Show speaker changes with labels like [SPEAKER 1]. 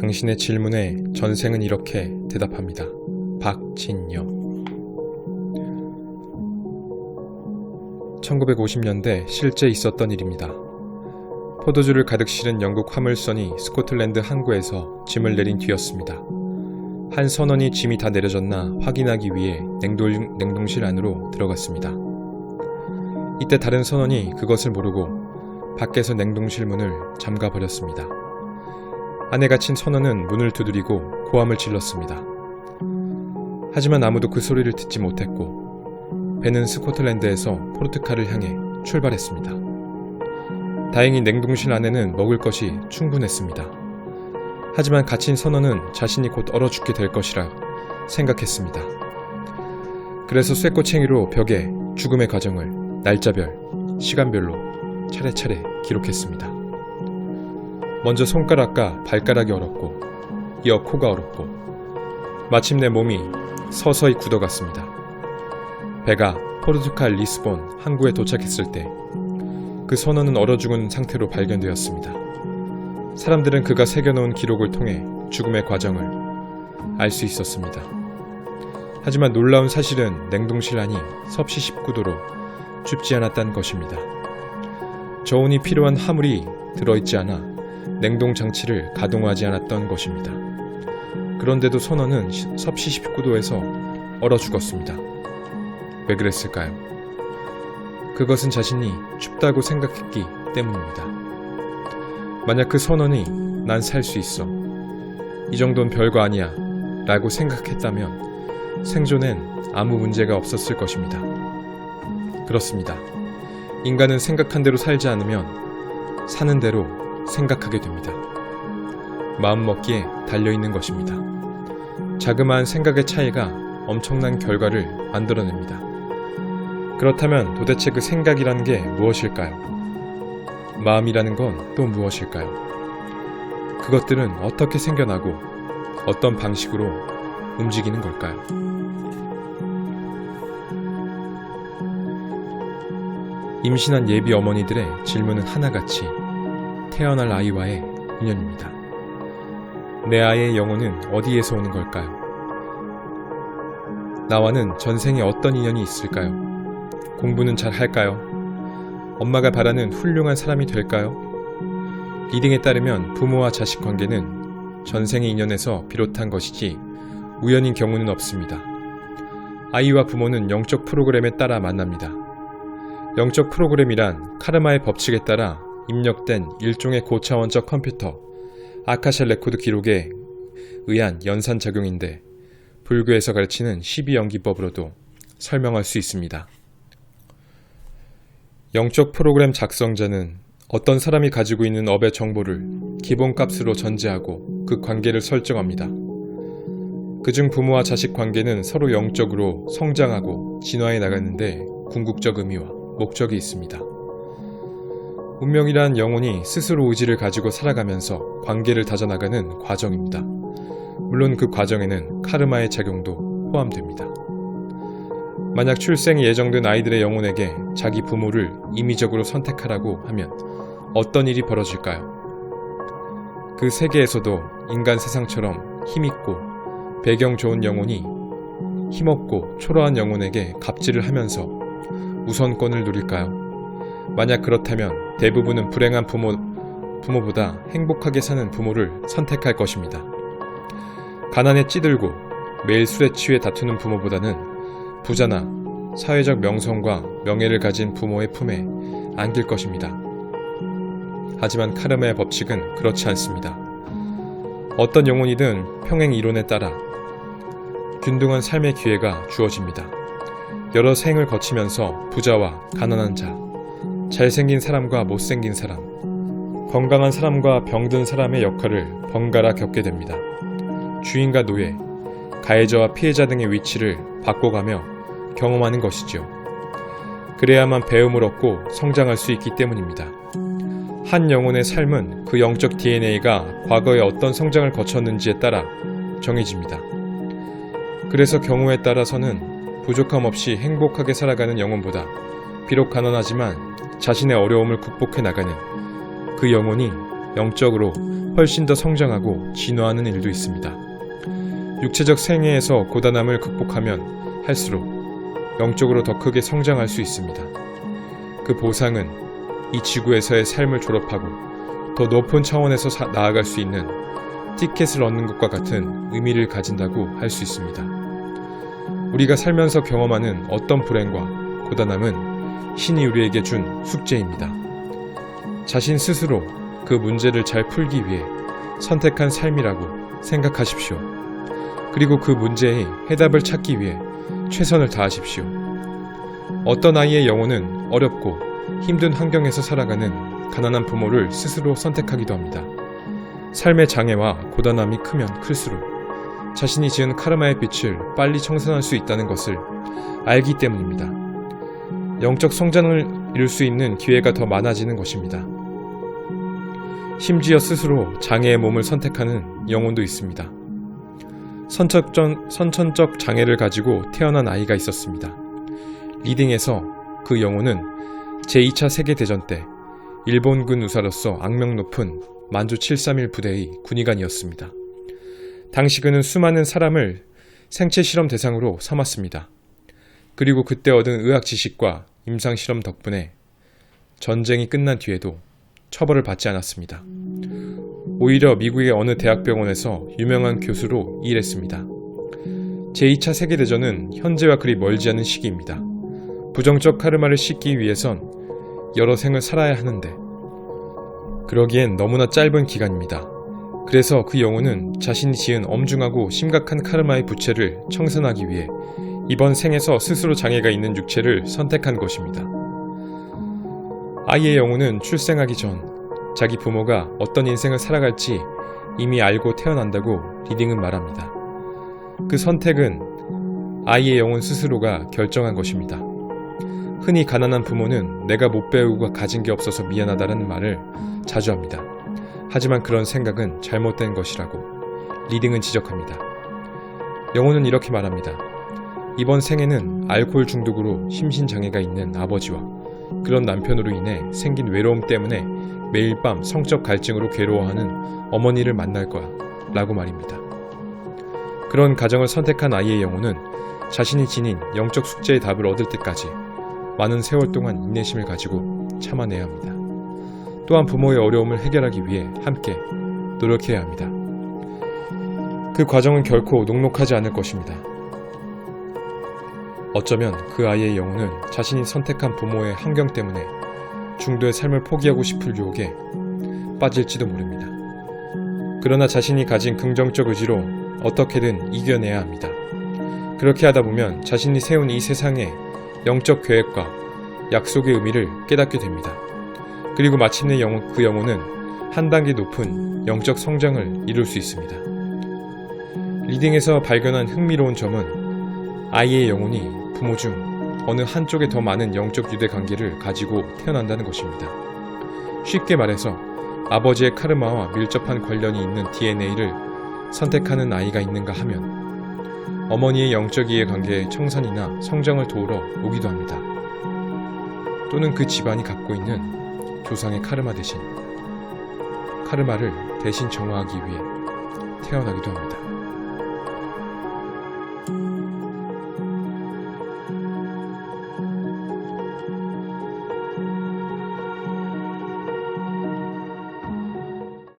[SPEAKER 1] 당신의 질문에 전생은 이렇게 대답합니다. 박진여. 1950년대 실제 있었던 일입니다. 포도주를 가득 실은 영국 화물선이 스코틀랜드 항구에서 짐을 내린 뒤였습니다. 한 선원이 짐이 다 내려졌나 확인하기 위해 냉동실 안으로 들어갔습니다. 이때 다른 선원이 그것을 모르고 밖에서 냉동실 문을 잠가버렸습니다. 안에 갇힌 선원은 문을 두드리고 고함을 질렀습니다. 하지만 아무도 그 소리를 듣지 못했고 배는 스코틀랜드에서 포르투갈을 향해 출발했습니다. 다행히 냉동실 안에는 먹을 것이 충분했습니다. 하지만 갇힌 선원은 자신이 곧 얼어 죽게 될 것이라 생각했습니다. 그래서 쇠꼬챙이로 벽에 죽음의 과정을 날짜별, 시간별로 차례차례 기록했습니다. 먼저 손가락과 발가락이 얼었고 이어 코가 얼었고 마침내 몸이 서서히 굳어갔습니다. 배가 포르투갈 리스본 항구에 도착했을 때 그 선원은 얼어 죽은 상태로 발견되었습니다. 사람들은 그가 새겨놓은 기록을 통해 죽음의 과정을 알 수 있었습니다. 하지만 놀라운 사실은 냉동실 안이 섭씨 19도로 춥지 않았다는 것입니다. 저온이 필요한 화물이 들어있지 않아 냉동장치를 가동하지 않았던 것입니다. 그런데도 선원은 섭씨 19도에서 얼어 죽었습니다. 왜 그랬을까요? 그것은 자신이 춥다고 생각했기 때문입니다. 만약 그 선원이 난 살 수 있어, 이 정도는 별거 아니야 라고 생각했다면 생존엔 아무 문제가 없었을 것입니다. 그렇습니다. 인간은 생각한 대로 살지 않으면 사는 대로 생각하게 됩니다. 마음먹기에 달려있는 것입니다. 자그마한 생각의 차이가 엄청난 결과를 만들어냅니다. 그렇다면 도대체 그 생각이라는 게 무엇일까요? 마음이라는 건 또 무엇일까요? 그것들은 어떻게 생겨나고 어떤 방식으로 움직이는 걸까요? 임신한 예비 어머니들의 질문은 하나같이 태어날 아이와의 인연입니다. 내 아이의 영혼은 어디에서 오는 걸까요? 나와는 전생에 어떤 인연이 있을까요? 공부는 잘 할까요? 엄마가 바라는 훌륭한 사람이 될까요? 리딩에 따르면 부모와 자식 관계는 전생의 인연에서 비롯한 것이지 우연인 경우는 없습니다. 아이와 부모는 영적 프로그램에 따라 만납니다. 영적 프로그램이란 카르마의 법칙에 따라 입력된 일종의 고차원적 컴퓨터, 아카샤 레코드 기록에 의한 연산작용인데 불교에서 가르치는 12연기법으로도 설명할 수 있습니다. 영적 프로그램 작성자는 어떤 사람이 가지고 있는 업의 정보를 기본값으로 전제하고 그 관계를 설정합니다. 그중 부모와 자식 관계는 서로 영적으로 성장하고 진화해 나가는데 궁극적 의미와 목적이 있습니다. 운명이란 영혼이 스스로 의지를 가지고 살아가면서 관계를 다져나가는 과정입니다. 물론 그 과정에는 카르마의 작용도 포함됩니다. 만약 출생이 예정된 아이들의 영혼에게 자기 부모를 임의적으로 선택하라고 하면 어떤 일이 벌어질까요? 그 세계에서도 인간 세상처럼 힘있고 배경 좋은 영혼이 힘없고 초라한 영혼에게 갑질을 하면서 우선권을 누릴까요? 만약 그렇다면 대부분은 불행한 부모보다 행복하게 사는 부모를 선택할 것입니다. 가난에 찌들고 매일 술에 취해 다투는 부모보다는 부자나 사회적 명성과 명예를 가진 부모의 품에 안길 것입니다. 하지만 카르마의 법칙은 그렇지 않습니다. 어떤 영혼이든 평행 이론에 따라 균등한 삶의 기회가 주어집니다. 여러 생을 거치면서 부자와 가난한 자, 잘생긴 사람과 못생긴 사람, 건강한 사람과 병든 사람의 역할을 번갈아 겪게 됩니다. 주인과 노예, 가해자와 피해자 등의 위치를 바꿔가며 경험하는 것이죠. 그래야만 배움을 얻고 성장할 수 있기 때문입니다. 한 영혼의 삶은 그 영적 DNA가 과거에 어떤 성장을 거쳤는지에 따라 정해집니다. 그래서 경우에 따라서는 부족함 없이 행복하게 살아가는 영혼보다 비록 가난하지만 자신의 어려움을 극복해 나가는 그 영혼이 영적으로 훨씬 더 성장하고 진화하는 일도 있습니다. 육체적 생애에서 고단함을 극복하면 할수록 영적으로 더 크게 성장할 수 있습니다. 그 보상은 이 지구에서의 삶을 졸업하고 더 높은 차원에서 나아갈 수 있는 티켓을 얻는 것과 같은 의미를 가진다고 할 수 있습니다. 우리가 살면서 경험하는 어떤 불행과 고단함은 신이 우리에게 준 숙제입니다. 자신 스스로 그 문제를 잘 풀기 위해 선택한 삶이라고 생각하십시오. 그리고 그 문제의 해답을 찾기 위해 최선을 다하십시오. 어떤 아이의 영혼은 어렵고 힘든 환경에서 살아가는 가난한 부모를 스스로 선택하기도 합니다. 삶의 장애와 고단함이 크면 클수록 자신이 지은 카르마의 빛을 빨리 청산할 수 있다는 것을 알기 때문입니다. 영적 성장을 이룰 수 있는 기회가 더 많아지는 것입니다. 심지어 스스로 장애의 몸을 선택하는 영혼도 있습니다. 선천적 장애를 가지고 태어난 아이가 있었습니다. 리딩에서 그 영혼은 제2차 세계대전 때 일본군 의사로서 악명 높은 만주 731 부대의 군의관이었습니다. 당시 그는 수많은 사람을 생체 실험 대상으로 삼았습니다. 그리고 그때 얻은 의학 지식과 임상 실험 덕분에 전쟁이 끝난 뒤에도 처벌을 받지 않았습니다. 오히려 미국의 어느 대학병원에서 유명한 교수로 일했습니다. 제2차 세계대전은 현재와 그리 멀지 않은 시기입니다. 부정적 카르마를 씻기 위해선 여러 생을 살아야 하는데 그러기엔 너무나 짧은 기간입니다. 그래서 그 영혼은 자신이 지은 엄중하고 심각한 카르마의 부채를 청산하기 위해 이번 생에서 스스로 장애가 있는 육체를 선택한 것입니다. 아이의 영혼은 출생하기 전 자기 부모가 어떤 인생을 살아갈지 이미 알고 태어난다고 리딩은 말합니다. 그 선택은 아이의 영혼 스스로가 결정한 것입니다. 흔히 가난한 부모는 내가 못 배우고 가진 게 없어서 미안하다는 말을 자주 합니다. 하지만 그런 생각은 잘못된 것이라고 리딩은 지적합니다. 영혼은 이렇게 말합니다. 이번 생에는 알코올 중독으로 심신장애가 있는 아버지와 그런 남편으로 인해 생긴 외로움 때문에 매일 밤 성적 갈증으로 괴로워하는 어머니를 만날 거야 라고 말입니다. 그런 가정을 선택한 아이의 영혼은 자신이 지닌 영적 숙제의 답을 얻을 때까지 많은 세월 동안 인내심을 가지고 참아내야 합니다. 또한 부모의 어려움을 해결하기 위해 함께 노력해야 합니다. 그 과정은 결코 녹록하지 않을 것입니다. 어쩌면 그 아이의 영혼은 자신이 선택한 부모의 환경 때문에 중도의 삶을 포기하고 싶을 유혹에 빠질지도 모릅니다. 그러나 자신이 가진 긍정적 의지로 어떻게든 이겨내야 합니다. 그렇게 하다 보면 자신이 세운 이 세상의 영적 계획과 약속의 의미를 깨닫게 됩니다. 그리고 마침내 그 영혼은 한 단계 높은 영적 성장을 이룰 수 있습니다. 리딩에서 발견한 흥미로운 점은 아이의 영혼이 부모 중 어느 한쪽에 더 많은 영적 유대 관계를 가지고 태어난다는 것입니다. 쉽게 말해서 아버지의 카르마와 밀접한 관련이 있는 DNA를 선택하는 아이가 있는가 하면 어머니의 영적 이해관계의 청산이나 성장을 도우러 오기도 합니다. 또는 그 집안이 갖고 있는 조상의 카르마를 대신 정화하기 위해 태어나기도 합니다.